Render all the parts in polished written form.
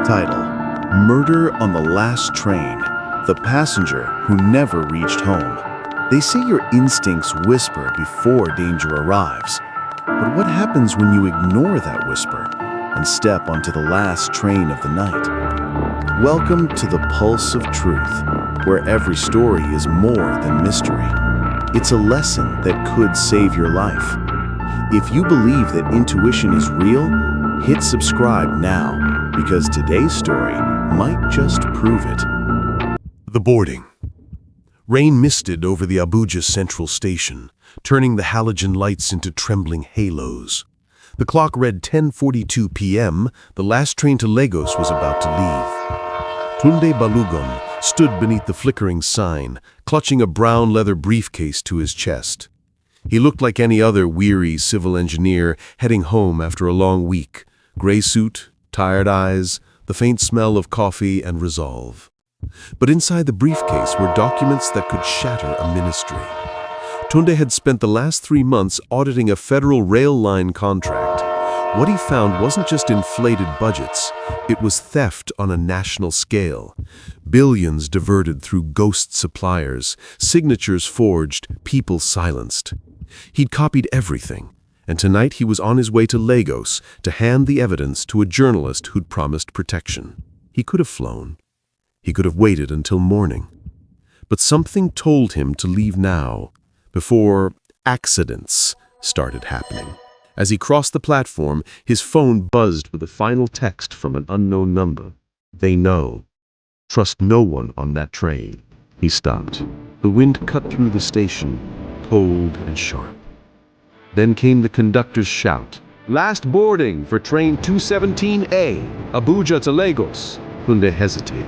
Title: Murder on the Last Train. The passenger who never reached home. They say your instincts whisper before danger arrives. But what happens when you ignore that whisper and step onto the last train of the night? Welcome to the Pulse of Truth, where every story is more than mystery. It's a lesson that could save your life. If you believe that intuition is real, hit subscribe now, because today's story might just prove it. The boarding. Rain misted over the Abuja Central Station, turning the halogen lights into trembling halos. The clock read 10:42 p.m. The last train to Lagos was about to leave. Tunde Balogun stood beneath the flickering sign, clutching a brown leather briefcase to his chest. He looked like any other weary civil engineer heading home after a long week. Gray suit, tired eyes, the faint smell of coffee and resolve. But inside the briefcase were documents that could shatter a ministry. Tunde had spent the last 3 months auditing a federal rail line contract. What he found wasn't just inflated budgets, it was theft on a national scale. Billions diverted through ghost suppliers, signatures forged, people silenced. He'd copied everything, and tonight he was on his way to Lagos to hand the evidence to a journalist who'd promised protection. He could have flown. He could have waited until morning. But something told him to leave now, before accidents started happening. As he crossed the platform, his phone buzzed with a final text from an unknown number. They know. Trust no one on that train. He stopped. The wind cut through the station, cold and sharp. Then came the conductor's shout. Last boarding for train 217A, Abuja to Lagos. Tunde hesitated.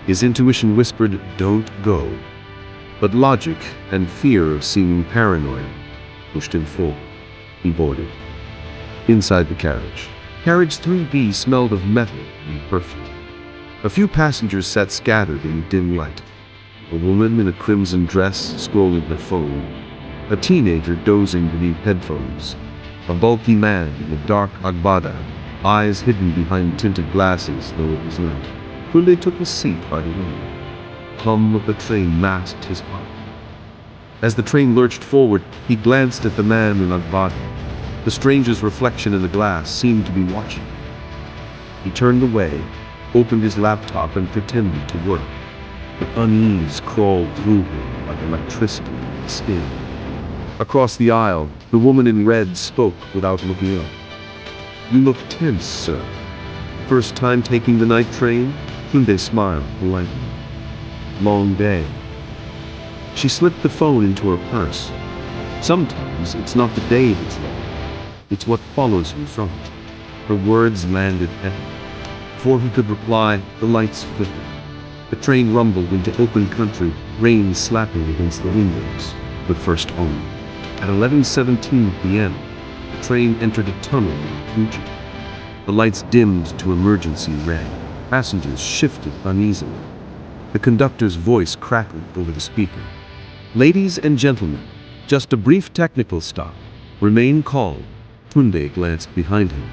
His intuition whispered, don't go. But logic and fear of seeming paranoid pushed him forward. He boarded. Inside the carriage. Carriage 3B smelled of metal and perfume. A few passengers sat scattered in the dim light. A woman in a crimson dress scrolling her phone. A teenager dozing beneath headphones. A bulky man in a dark agbada, eyes hidden behind tinted glasses though it was night. Tunde took a seat by the window. The hum of the train masked his heart. As the train lurched forward, he glanced at the man in agbada. The stranger's reflection in the glass seemed to be watching him. He turned away, opened his laptop and pretended to work. But unease crawled through him like electricity in his skin. Across the aisle, the woman in red spoke without looking up. You look tense, sir. First time taking the night train? Tunde smiled politely. Long day. She slipped the phone into her purse. Sometimes it's not the day that's long. It's what follows you from it. Her words landed heavy. Before he could reply, the lights flickered. The train rumbled into open country, rain slapping against the windows. But first home. At 11:17 p.m., the train entered a tunnel in Abuja. The lights dimmed to emergency red. Passengers shifted uneasily. The conductor's voice crackled over the speaker. Ladies and gentlemen, just a brief technical stop. Remain calm. Tunde glanced behind him.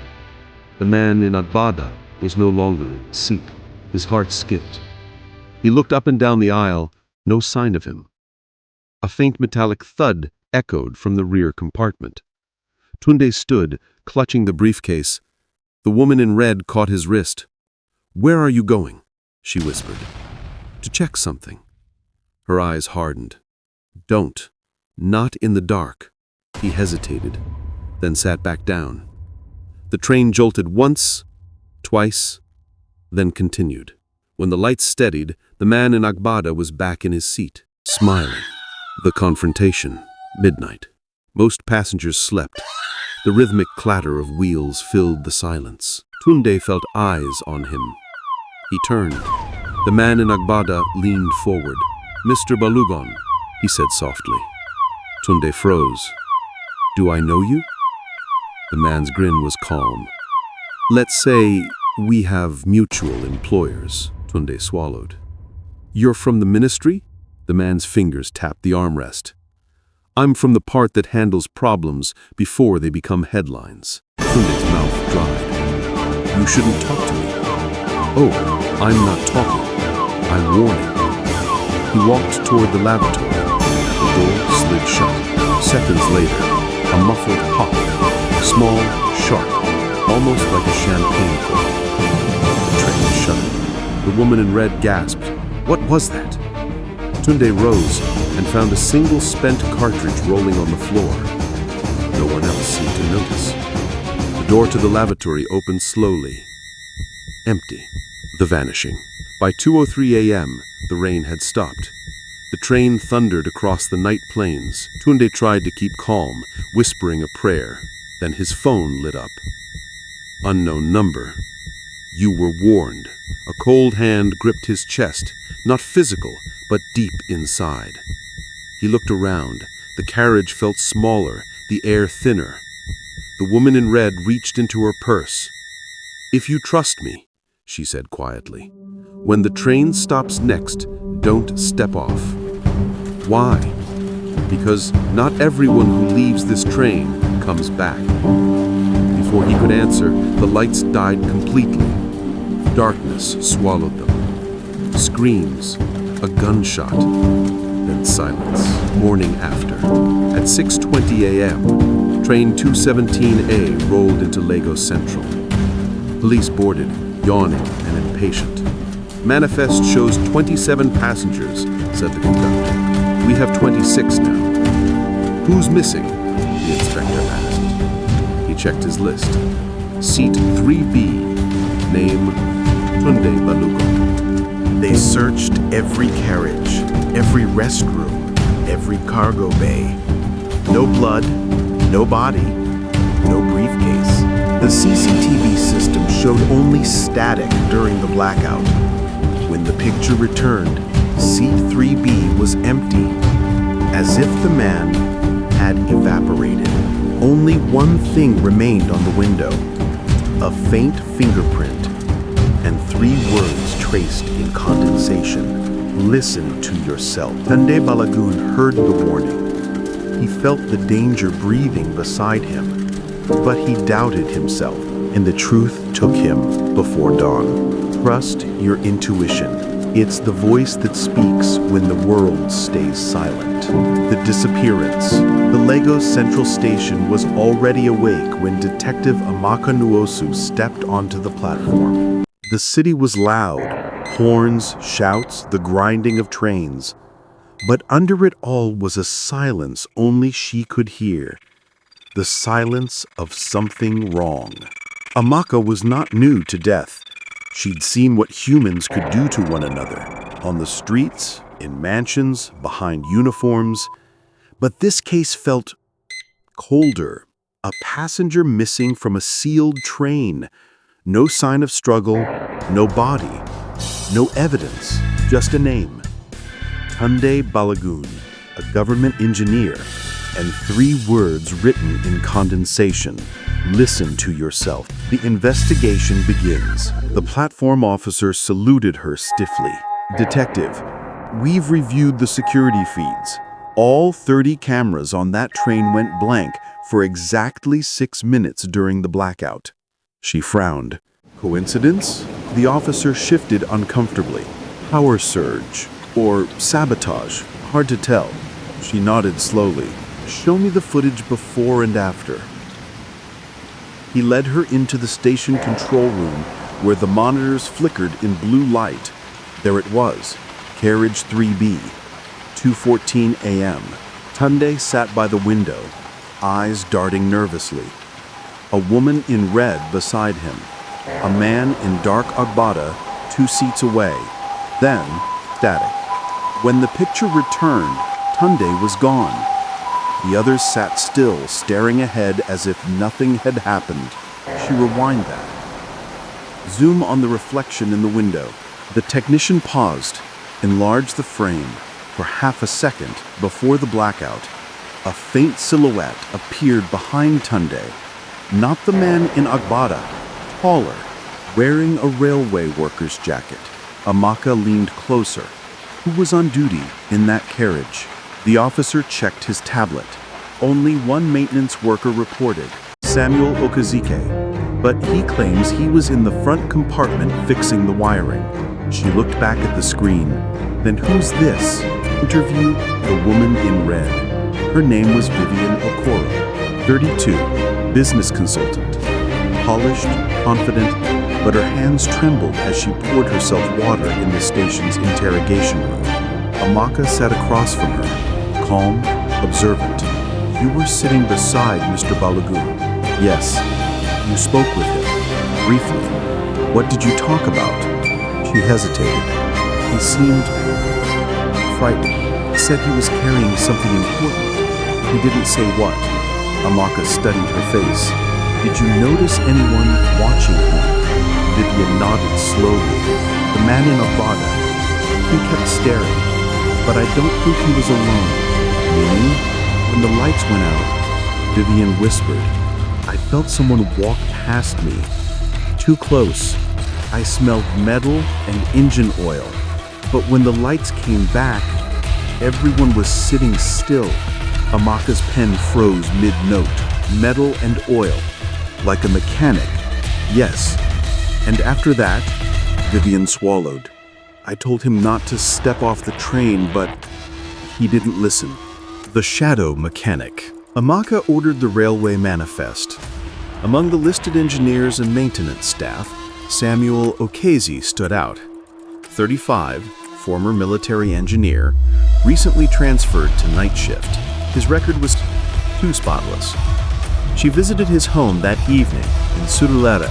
The man in agbada was no longer in his seat. His heart skipped. He looked up and down the aisle, no sign of him. A faint metallic thud echoed from the rear compartment. Tunde stood, clutching the briefcase. The woman in red caught his wrist. Where are you going? She whispered. To check something. Her eyes hardened. Don't. Not in the dark. He hesitated, then sat back down. The train jolted once, twice, then continued. When the lights steadied, the man in agbada was back in his seat, smiling. The confrontation. Midnight. Most passengers slept. The rhythmic clatter of wheels filled the silence. Tunde felt eyes on him. He turned. The man in agbada leaned forward. Mr. Balogun, he said softly. Tunde froze. Do I know you? The man's grin was calm. Let's say we have mutual employers, Tunde swallowed. You're from the ministry? The man's fingers tapped the armrest. I'm from the part that handles problems before they become headlines. Tunde's mouth dried. You shouldn't talk to me. Oh, I'm not talking. I'm warning. He walked toward the lavatory. The door slid shut. Seconds later, a muffled pop. Small, sharp, almost like a champagne cork. The train shuddered. The woman in red gasped. What was that? Tunde rose and found a single spent cartridge rolling on the floor. No one else seemed to notice. The door to the lavatory opened slowly. Empty. The vanishing. By 2:03 a.m., the rain had stopped. The train thundered across the night plains. Tunde tried to keep calm, whispering a prayer. Then his phone lit up. Unknown number. You were warned. A cold hand gripped his chest, not physical, but deep inside. He looked around. The carriage felt smaller, the air thinner. The woman in red reached into her purse. If you trust me, she said quietly, when the train stops next, don't step off. Why? Because not everyone who leaves this train comes back. Before he could answer, the lights died completely. Darkness swallowed them. Screams, a gunshot, then silence. Morning after. At 6:20 a.m., train 217A rolled into Lagos Central. Police boarded, yawning and impatient. Manifest shows 27 passengers, said the conductor. We have 26 now. Who's missing? The inspector asked. He checked his list. Seat 3B, name Tunde Balogun. They searched every carriage, every restroom, every cargo bay. No blood, no body, no briefcase. The CCTV system showed only static during the blackout. When the picture returned, seat 3B was empty, as if the man had evaporated. Only one thing remained on the window, a faint fingerprint, and 3 words traced in condensation. Listen to yourself. Tunde Balogun heard the warning. He felt the danger breathing beside him, but he doubted himself, and the truth took him before dawn. Trust your intuition. It's the voice that speaks when the world stays silent. The disappearance. The Lagos Central Station was already awake when Detective Amaka Nuosu stepped onto the platform. The city was loud. Horns, shouts, the grinding of trains. But under it all was a silence only she could hear. The silence of something wrong. Amaka was not new to death. She'd seen what humans could do to one another, on the streets, in mansions, behind uniforms. But this case felt colder. A passenger missing from a sealed train. No sign of struggle, no body, no evidence, just a name. Tunde Balogun, a government engineer, and 3 words written in condensation. Listen to yourself. The investigation begins. The platform officer saluted her stiffly. Detective, we've reviewed the security feeds. All 30 cameras on that train went blank for exactly 6 minutes during the blackout. She frowned. Coincidence? The officer shifted uncomfortably. Power surge or sabotage? Hard to tell. She nodded slowly. Show me the footage before and after. He led her into the station control room where the monitors flickered in blue light. There it was, carriage 3B, 2:14 a.m. Tunde sat by the window, eyes darting nervously. A woman in red beside him. A man in dark agbada 2 seats away. Then, static. When the picture returned, Tunde was gone. The others sat still, staring ahead as if nothing had happened. She rewound that. Zoom on the reflection in the window. The technician paused, enlarged the frame for half a second before the blackout. A faint silhouette appeared behind Tunde. Not the man in agbada, taller, wearing a railway worker's jacket. Amaka leaned closer. Who was on duty in that carriage? The officer checked his tablet. Only one maintenance worker reported, Samuel Okazike. but he claims he was in the front compartment fixing the wiring. She looked back at the screen. Then who's this? Interview the woman in red. Her name was Vivian Okoro, 32, business consultant. Polished, confident, but her hands trembled as she poured herself water in the station's interrogation room. Amaka sat across from her, calm, observant. You were sitting beside Mr. Balagu. Yes, you spoke with him. Briefly. What did you talk about? She hesitated. He seemed frightened. He said he was carrying something important. He didn't say what. Amaka studied her face. Did you notice anyone watching him? Vivian nodded slowly. The man in Avada. He kept staring. But I don't think he was alone. Meaning? When the lights went out, Vivian whispered, I felt someone walk past me. Too close. I smelled metal and engine oil. But when the lights came back, everyone was sitting still. Amaka's pen froze mid-note. Metal and oil. Like a mechanic. Yes. And after that, Vivian swallowed. I told him not to step off the train, but he didn't listen. The shadow mechanic. Amaka ordered the railway manifest. Among the listed engineers and maintenance staff, Samuel Okezi stood out. 35, former military engineer, recently transferred to night shift. His record was too spotless. She visited his home that evening in Surulere,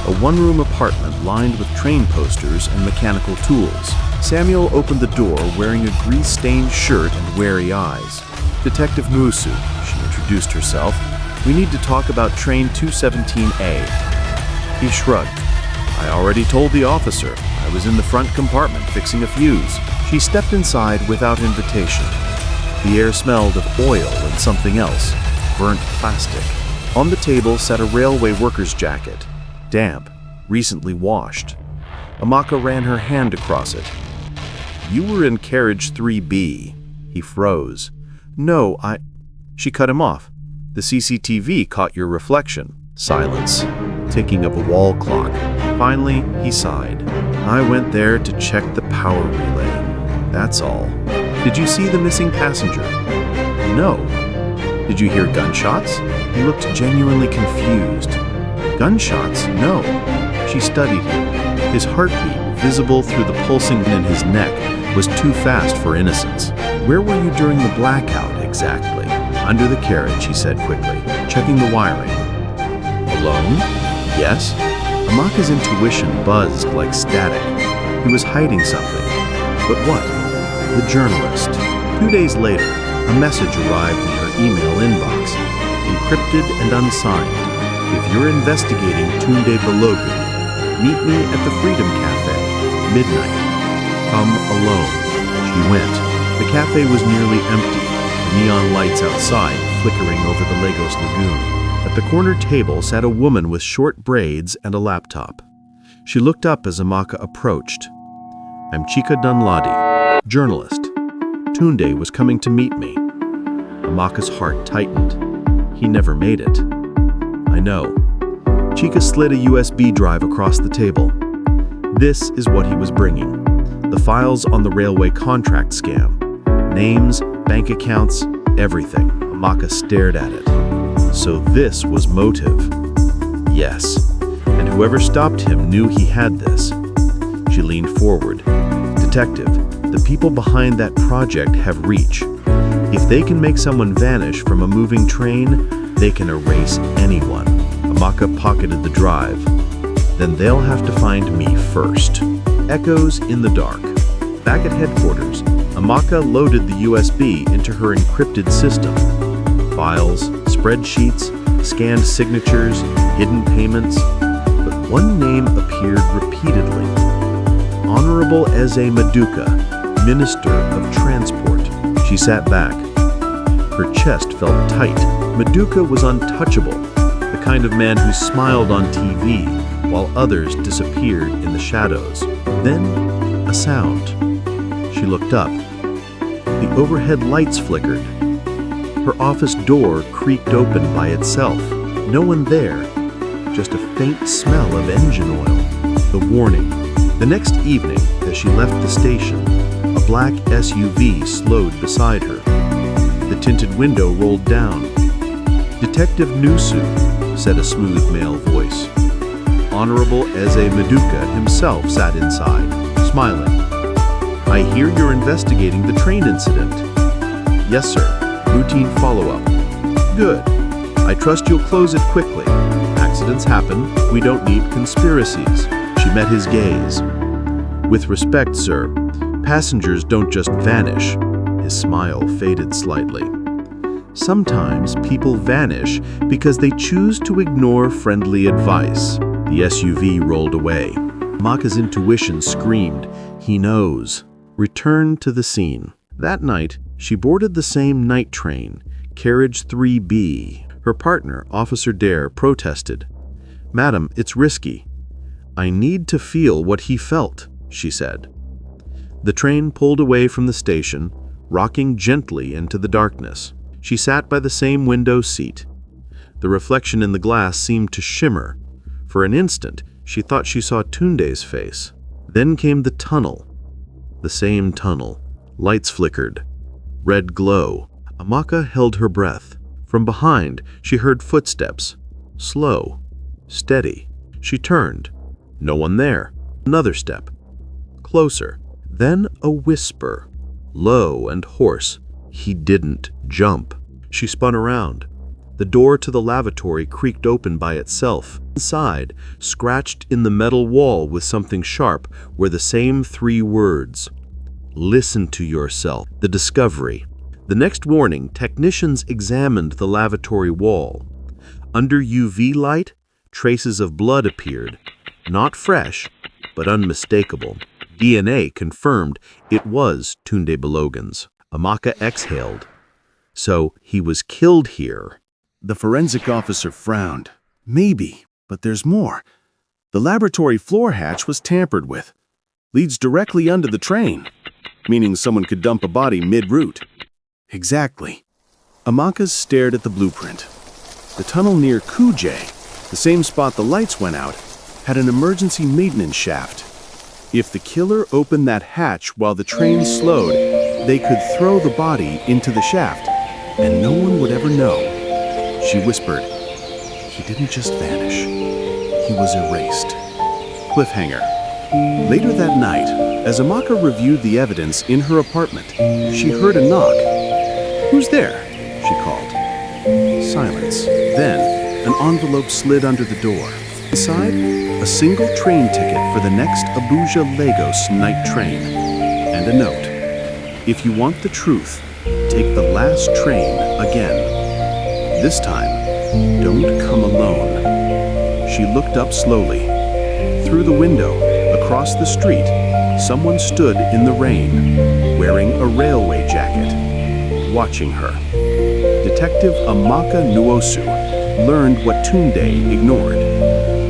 a one-room apartment lined with train posters and mechanical tools. Samuel opened the door wearing a grease-stained shirt and wary eyes. Detective Musu, she introduced herself. We need to talk about train 217A. He shrugged. I already told the officer. I was in the front compartment fixing a fuse. She stepped inside without invitation. The air smelled of oil and something else, burnt plastic. On the table sat a railway worker's jacket, damp, recently washed. Amaka ran her hand across it. You were in carriage 3B. He froze. No, She cut him off. The CCTV caught your reflection. Silence. Ticking of a wall clock. Finally, he sighed. I went there to check the power relay. That's all. Did you see the missing passenger? No. Did you hear gunshots? He looked genuinely confused. Gunshots? No. She studied him. His heartbeat, visible through the pulsing in his neck, was too fast for innocence. Where were you during the blackout, exactly? Under the carriage, he said quickly, checking the wiring. Alone? Yes. Amaka's intuition buzzed like static. He was hiding something. But what? The journalist. 2 days later, a message arrived in her email inbox, encrypted and unsigned. If you're investigating Tunde Balogun, meet me at the Freedom Cafe, midnight. Come alone. She went. The cafe was nearly empty, the neon lights outside flickering over the Lagos Lagoon. At the corner table sat a woman with short braids and a laptop. She looked up as Amaka approached. I'm Chika Dunladi, journalist. Tunde was coming to meet me. Amaka's heart tightened. He never made it. I know. Chika slid a USB drive across the table. This is what he was bringing. The files on the railway contract scam. Names, bank accounts, everything. Amaka stared at it. So this was motive. Yes. And whoever stopped him knew he had this. She leaned forward. Detective, the people behind that project have reach. If they can make someone vanish from a moving train, they can erase anyone. Amaka pocketed the drive. Then they'll have to find me first. Echoes in the dark. Back at headquarters, Amaka loaded the USB into her encrypted system. Files, spreadsheets, scanned signatures, hidden payments. But one name appeared repeatedly. Honorable Eze Maduka, Minister of Transport. She sat back. Her chest felt tight. Maduka was untouchable, the kind of man who smiled on TV while others disappeared in the shadows. Then, a sound. She looked up. The overhead lights flickered. Her office door creaked open by itself. No one there. just a faint smell of engine oil. The warning. The next evening, as she left the station, a black SUV slowed beside her. The tinted window rolled down. "Detective Nusu," said a smooth male voice. Honorable Eze Maduka himself sat inside, smiling. "I hear you're investigating the train incident." "Yes, sir. Routine follow-up." "Good. I trust you'll close it quickly. Accidents happen. We don't need conspiracies." She met his gaze. "With respect, sir, passengers don't just vanish." His smile faded slightly. "Sometimes people vanish because they choose to ignore friendly advice." The SUV rolled away. Maka's intuition screamed, "He knows." Returned to the scene. That night, she boarded the same night train, carriage 3B. Her partner, Officer Dare, protested. "Madam, it's risky." "I need to feel what he felt," she said. The train pulled away from the station, rocking gently into the darkness. She sat by the same window seat. The reflection in the glass seemed to shimmer. For an instant, she thought she saw Tunde's face. Then came the tunnel. The same tunnel. Lights flickered. Red glow. Amaka held her breath. From behind, she heard footsteps. Slow. Steady. She turned. No one there. Another step. Closer. Then a whisper. Low and hoarse. "He didn't jump." She spun around. The door to the lavatory creaked open by itself. Inside, scratched in the metal wall with something sharp, were the same 3 words. "Listen to yourself." The discovery. The next morning, technicians examined the lavatory wall. Under UV light, traces of blood appeared. Not fresh, but unmistakable. DNA confirmed it was Tunde Balogun's. Amaka exhaled. So he was killed here. The forensic officer frowned. "Maybe, but there's more. The laboratory floor hatch was tampered with. Leads directly under the train, meaning someone could dump a body mid-route." "Exactly." Amaka stared at the blueprint. The tunnel near Kuje, the same spot the lights went out, had an emergency maintenance shaft. If the killer opened that hatch while the train slowed, they could throw the body into the shaft, and no one would ever know. She whispered, "He didn't just vanish. He was erased." Cliffhanger. Later that night, as Amaka reviewed the evidence in her apartment, she heard a knock. "Who's there?" she called. Silence. Then, an envelope slid under the door. Inside, a single train ticket for the next Abuja-Lagos night train. And a note. "If you want the truth, take the last train again. This time, don't come alone." She looked up slowly. Through the window, across the street, someone stood in the rain, wearing a railway jacket, watching her. Detective Amaka Nuosu learned what Tunde ignored,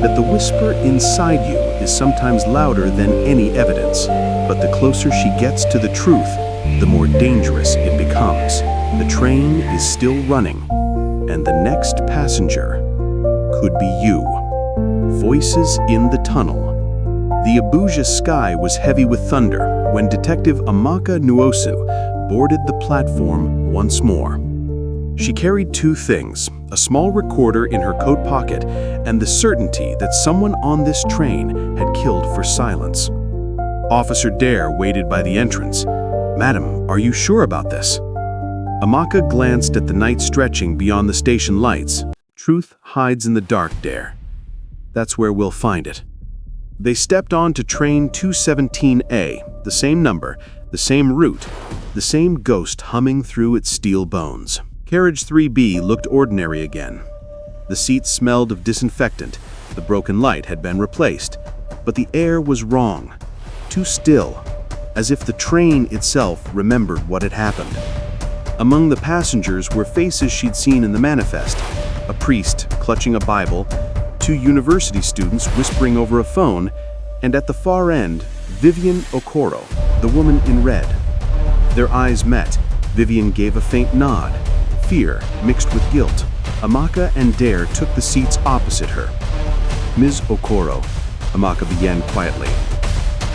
that the whisper inside you is sometimes louder than any evidence, but the closer she gets to the truth, the more dangerous it becomes. The train is still running, and the next passenger could be you. Voices in the tunnel. The Abuja sky was heavy with thunder when Detective Amaka Nuosu boarded the platform once more. She carried 2 things, a small recorder in her coat pocket and the certainty that someone on this train had killed for silence. Officer Dare waited by the entrance. "Madam, are you sure about this?" Amaka glanced at the night stretching beyond the station lights. "Truth hides in the dark, Dare. That's where we'll find it." They stepped on to train 217A, the same number, the same route, the same ghost humming through its steel bones. Carriage 3B looked ordinary again. The seats smelled of disinfectant, the broken light had been replaced, but the air was wrong, too still, as if the train itself remembered what had happened. Among the passengers were faces she'd seen in the manifest, a priest clutching a Bible, 2 university students whispering over a phone, and at the far end, Vivian Okoro, the woman in red. Their eyes met. Vivian gave a faint nod, fear mixed with guilt. Amaka and Dare took the seats opposite her. Ms. Okoro, Amaka began quietly.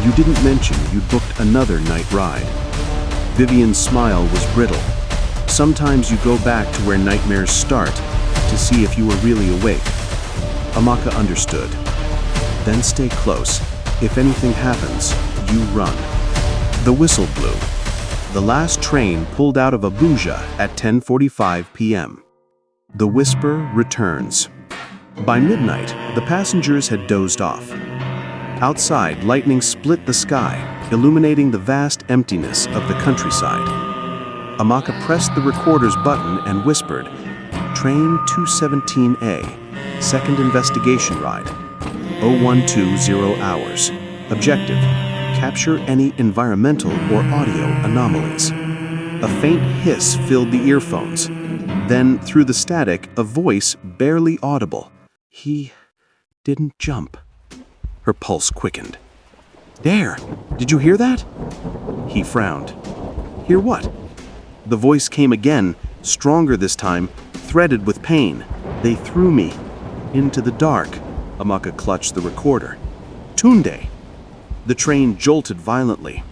You didn't mention you'd booked another night ride. Vivian's smile was brittle. Sometimes you go back to where nightmares start to see if you were really awake. Amaka understood. Then stay close. If anything happens, you run. The whistle blew. The last train pulled out of Abuja at 10:45 p.m. The whisper returns. By midnight, the passengers had dozed off. Outside, lightning split the sky, illuminating the vast emptiness of the countryside. Amaka pressed the recorder's button and whispered, Train 217A, second investigation ride, 0120 hours. Objective, capture any environmental or audio anomalies. A faint hiss filled the earphones. Then, through the static, a voice barely audible. He didn't jump. Her pulse quickened. Dare, did you hear that? He frowned. Hear what? The voice came again, stronger this time, threaded with pain. They threw me into the dark. Amaka clutched the recorder. Tunde! The train jolted violently.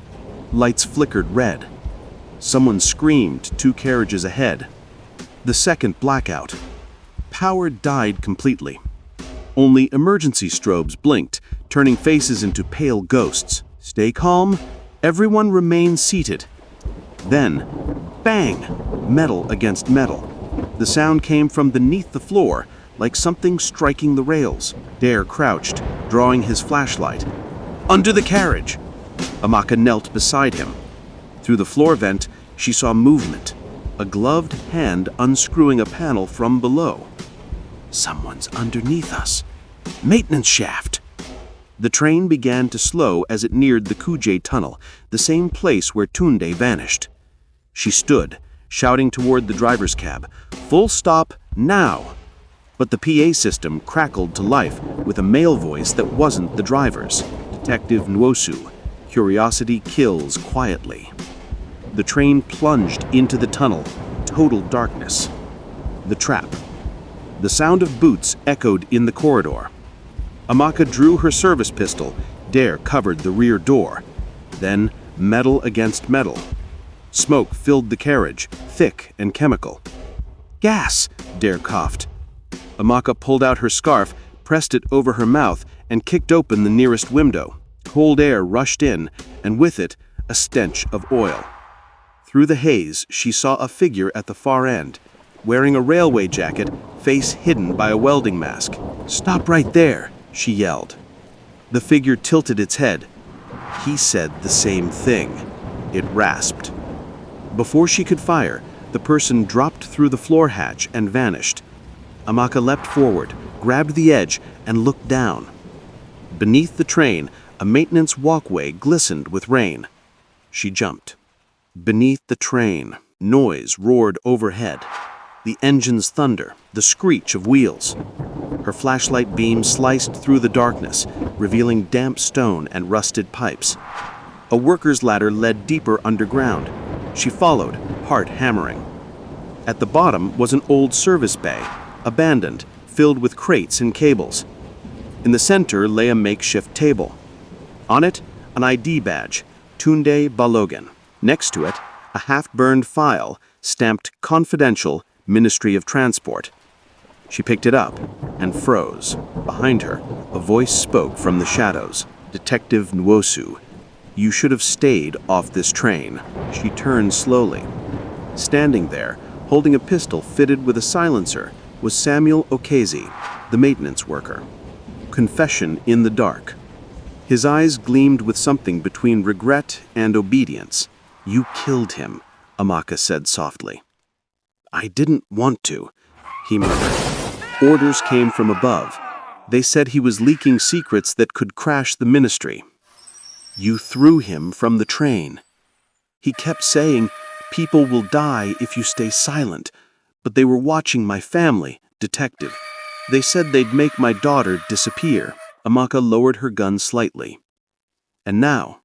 Lights flickered red. Someone screamed 2 carriages ahead. The second blackout. Power died completely. Only emergency strobes blinked, turning faces into pale ghosts. Stay calm. Everyone remain seated. Then, bang! Metal against metal. The sound came from beneath the floor, like something striking the rails. Dare crouched, drawing his flashlight. Under the carriage! Amaka knelt beside him. Through the floor vent, she saw movement. A gloved hand unscrewing a panel from below. Someone's underneath us. Maintenance shaft! The train began to slow as it neared the Kuje tunnel, the same place where Tunde vanished. She stood, shouting toward the driver's cab, Full stop, now! But the PA system crackled to life with a male voice that wasn't the driver's. Detective Nwosu, curiosity kills quietly. The train plunged into the tunnel, total darkness. The trap. The sound of boots echoed in the corridor. Amaka drew her service pistol. Dare covered the rear door. Then, metal against metal. Smoke filled the carriage, thick and chemical. Gas! Dare coughed. Amaka pulled out her scarf, pressed it over her mouth, and kicked open the nearest window. Cold air rushed in, and with it, a stench of oil. Through the haze, she saw a figure at the far end, wearing a railway jacket, face hidden by a welding mask. Stop right there, she yelled. The figure tilted its head. He said the same thing. It rasped. Before she could fire, the person dropped through the floor hatch and vanished. Amaka leapt forward, grabbed the edge, and looked down. Beneath the train, a maintenance walkway glistened with rain. She jumped. Beneath the train, noise roared overhead. The engine's thunder, the screech of wheels. Her flashlight beam sliced through the darkness, revealing damp stone and rusted pipes. A worker's ladder led deeper underground. She followed, heart hammering. At the bottom was an old service bay, abandoned, filled with crates and cables. In the center lay a makeshift table. On it, an ID badge, Tunde Balogun. Next to it, a half-burned file, stamped Confidential, Ministry of Transport. She picked it up and froze. Behind her, a voice spoke from the shadows. Detective Nwosu, you should have stayed off this train. She turned slowly. Standing there, holding a pistol fitted with a silencer, was Samuel Okezi, the maintenance worker. Confession in the dark. His eyes gleamed with something between regret and obedience. You killed him, Amaka said softly. I didn't want to, he murmured. Orders came from above. They said he was leaking secrets that could crash the ministry. You threw him from the train. He kept saying, people will die if you stay silent, but they were watching my family, detective. They said they'd make my daughter disappear. Amaka lowered her gun slightly. And now,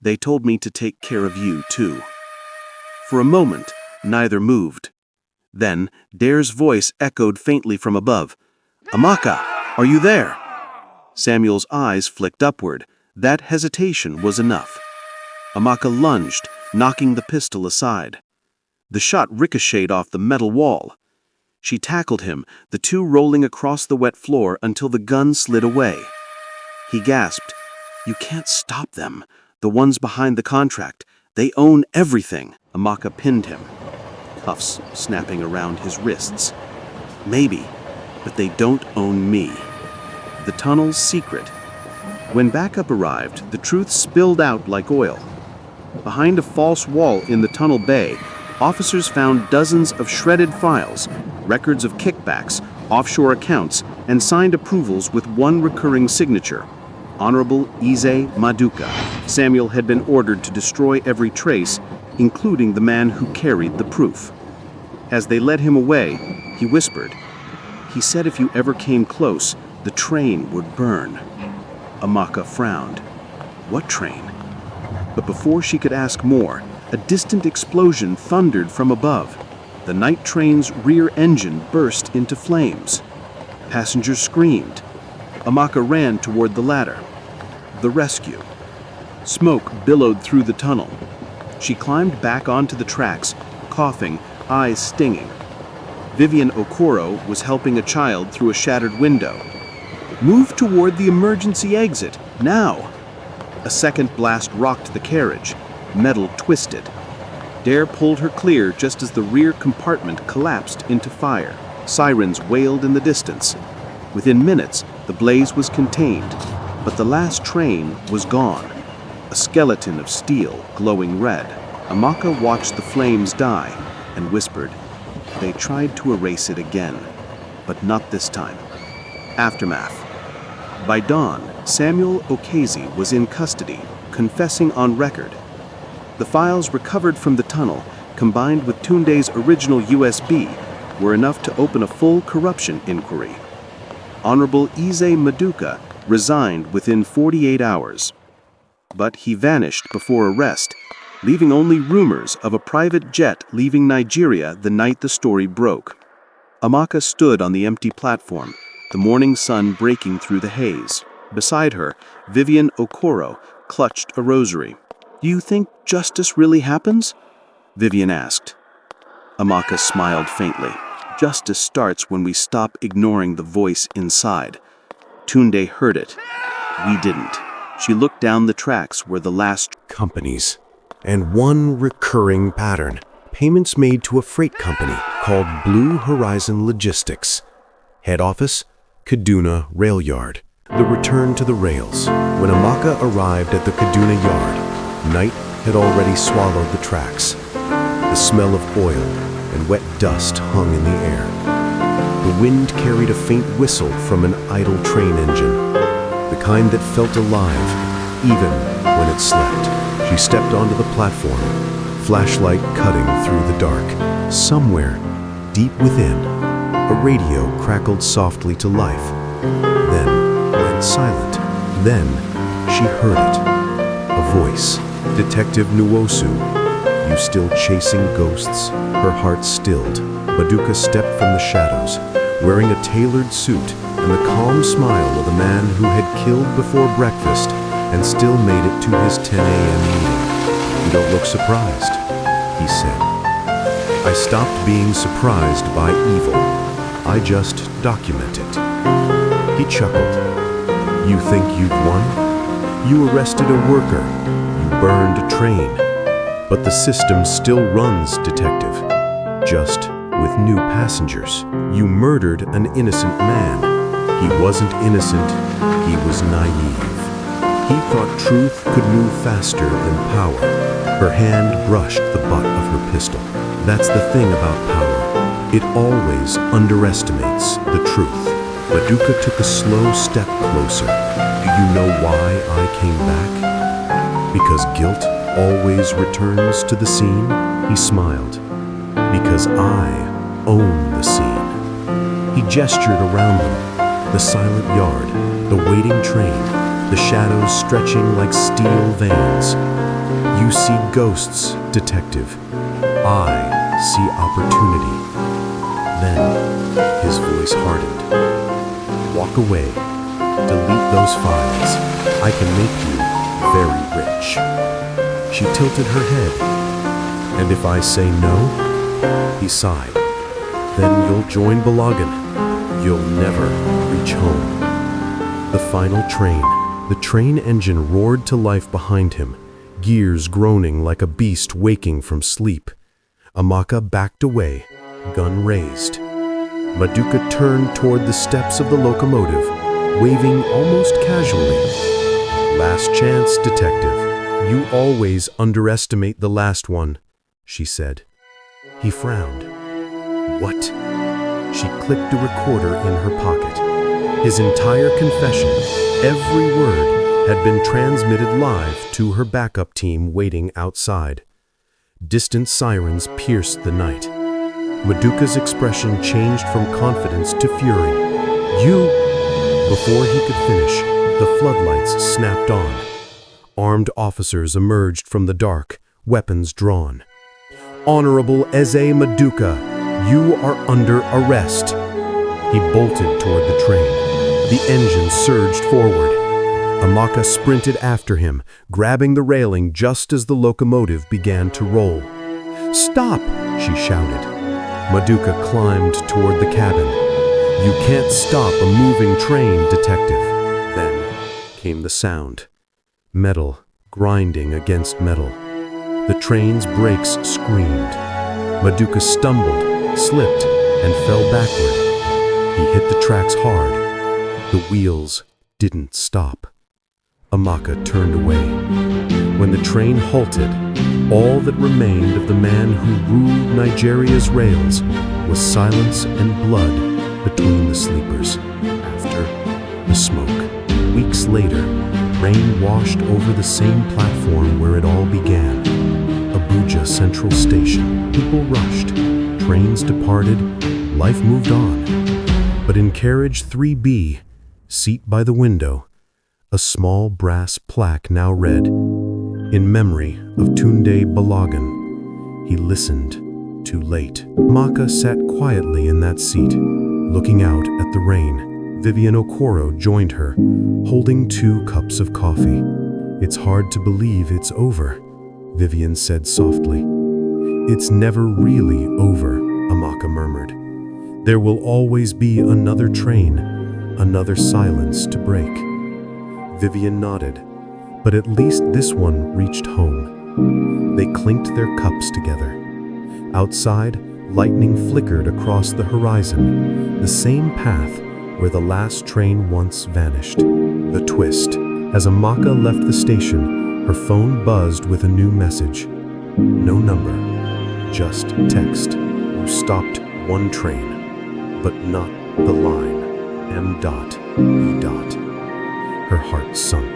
they told me to take care of you, too. For a moment, neither moved. Then, Dare's voice echoed faintly from above. Amaka, are you there? Samuel's eyes flicked upward. That hesitation was enough. Amaka lunged, knocking the pistol aside. The shot ricocheted off the metal wall. She tackled him, the two rolling across the wet floor until the gun slid away. He gasped, "You can't stop them. The ones behind the contract. They own everything." Amaka pinned him, cuffs snapping around his wrists. "Maybe, but they don't own me." The tunnel's secret. When backup arrived, the truth spilled out like oil. Behind a false wall in the tunnel bay, officers found dozens of shredded files, records of kickbacks, offshore accounts, and signed approvals with one recurring signature: Honorable Ise Maduka. Samuel had been ordered to destroy every trace, including the man who carried the proof. As they led him away, he whispered, "He said if you ever came close, the train would burn." Amaka frowned. What train? But before she could ask more, a distant explosion thundered from above. The night train's rear engine burst into flames. Passengers screamed. Amaka ran toward the ladder. The rescue. Smoke billowed through the tunnel. She climbed back onto the tracks, coughing, eyes stinging. Vivian Okoro was helping a child through a shattered window. "Move toward the emergency exit, now!" A second blast rocked the carriage. Metal twisted. Dare pulled her clear just as the rear compartment collapsed into fire. Sirens wailed in the distance. Within minutes, the blaze was contained, but the last train was gone. A skeleton of steel glowing red. Amaka watched the flames die and whispered, "They tried to erase it again, but not this time." Aftermath. By dawn, Samuel Okezi was in custody, confessing on record. The files recovered from the tunnel, combined with Tunde's original USB, were enough to open a full corruption inquiry. Honorable Ise Maduka resigned within 48 hours. But he vanished before arrest, leaving only rumors of a private jet leaving Nigeria the night the story broke. Amaka stood on the empty platform, the morning sun breaking through the haze. Beside her, Vivian Okoro clutched a rosary. "Do you think justice really happens?" Vivian asked. Amaka smiled faintly. "Justice starts when we stop ignoring the voice inside." Tunde heard it. We didn't. She looked down the tracks where the last Companies. And one recurring pattern. Payments made to a freight company called Blue Horizon Logistics. Head office, Kaduna Rail Yard. The return to the rails. When Amaka arrived at the Kaduna yard, night had already swallowed the tracks. The smell of oil and wet dust hung in the air. The wind carried a faint whistle from an idle train engine, the kind that felt alive even when it slept. She stepped onto the platform, flashlight cutting through the dark. Somewhere, deep within, a radio crackled softly to life, then went silent. Then she heard it. A voice. "Detective Nwosu, you still chasing ghosts?" Her heart stilled. Maduka stepped from the shadows, wearing a tailored suit and the calm smile of a man who had killed before breakfast and still made it to his 10 a.m. meeting. "You don't look surprised," he said. "I stopped being surprised by evil. I just document it." He chuckled. "You think you've won? You arrested a worker. You burned a train. But the system still runs, detective. Just with new passengers. You murdered an innocent man. He wasn't innocent. He was naive. He thought truth could move faster than power." Her hand brushed the butt of her pistol. "That's the thing about power. It always underestimates the truth." Maduka took a slow step closer. "Do you know why I came back? Because guilt always returns to the scene?" He smiled. "Because I own the scene." He gestured around them, the silent yard, the waiting train, the shadows stretching like steel veins. "You see ghosts, detective. I see opportunity." Then his voice hardened. "Walk away. Delete those files. I can make you very rich." She tilted her head. "And if I say no?" He sighed. "Then you'll join Balagan. You'll never reach home." The final train. The train engine roared to life behind him, gears groaning like a beast waking from sleep. Amaka backed away, gun raised. Maduka turned toward the steps of the locomotive, waving almost casually. "Last chance, detective. You always underestimate the last one," she said. He frowned. "What?" She clicked a recorder in her pocket. His entire confession, every word, had been transmitted live to her backup team waiting outside. Distant sirens pierced the night. Maduka's expression changed from confidence to fury. "You!" Before he could finish, the floodlights snapped on. Armed officers emerged from the dark, weapons drawn. "Honorable Eze Maduka, you are under arrest." He bolted toward the train. The engine surged forward. Amaka sprinted after him, grabbing the railing just as the locomotive began to roll. "Stop!" she shouted. Maduka climbed toward the cabin. "You can't stop a moving train, detective." Then came the sound. Metal grinding against metal. The train's brakes screamed. Maduka stumbled, slipped, and fell backward. He hit the tracks hard. The wheels didn't stop. Amaka turned away. When the train halted, all that remained of the man who ruled Nigeria's rails was silence and blood between the sleepers. After the smoke. Weeks later, rain washed over the same platform where it all began. Abuja Central Station. People rushed. Trains departed. Life moved on. But in carriage 3B, seat by the window, a small brass plaque now read, "In memory of Tunde Balagan." He listened, too late. Maka sat quietly in that seat, looking out at the rain. Vivian Okoro joined her, holding 2 cups of coffee. "It's hard to believe it's over," Vivian said softly. "It's never really over," Amaka murmured. "There will always be another train, another silence to break." Vivian nodded, but at least this one reached home. They clinked their cups together. Outside, lightning flickered across the horizon, the same path where the last train once vanished. The twist. As Amaka left the station, her phone buzzed with a new message. No number, just text. "You stopped one train, but not the line. M.E. Her heart sunk.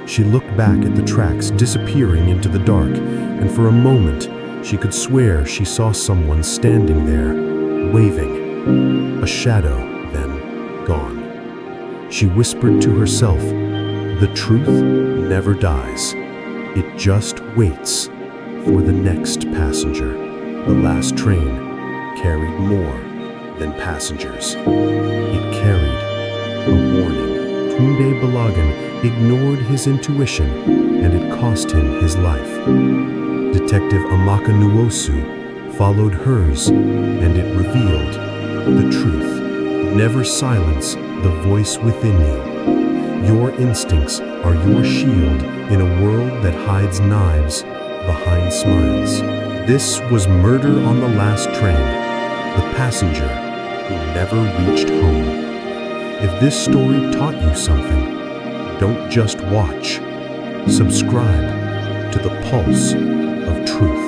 She looked back at the tracks disappearing into the dark, and for a moment she could swear she saw someone standing there, waving. A shadow, then gone. She whispered to herself, "The truth never dies. It just waits for the next passenger." The last train carried more than passengers. It carried a warning. Tunde Balagan ignored his intuition, and it cost him his life. Detective Amaka Nuosu followed hers, and it revealed the truth. Never silence the voice within you. Your instincts are your shield in a world that hides knives behind smiles. This was Murder on the Last Train, the passenger who never reached home. If this story taught you something, don't just watch. Subscribe to the pulse of truth.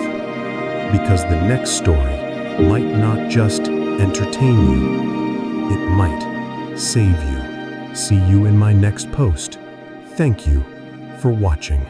Because the next story might not just entertain you, it might save you. See you in my next post. Thank you for watching.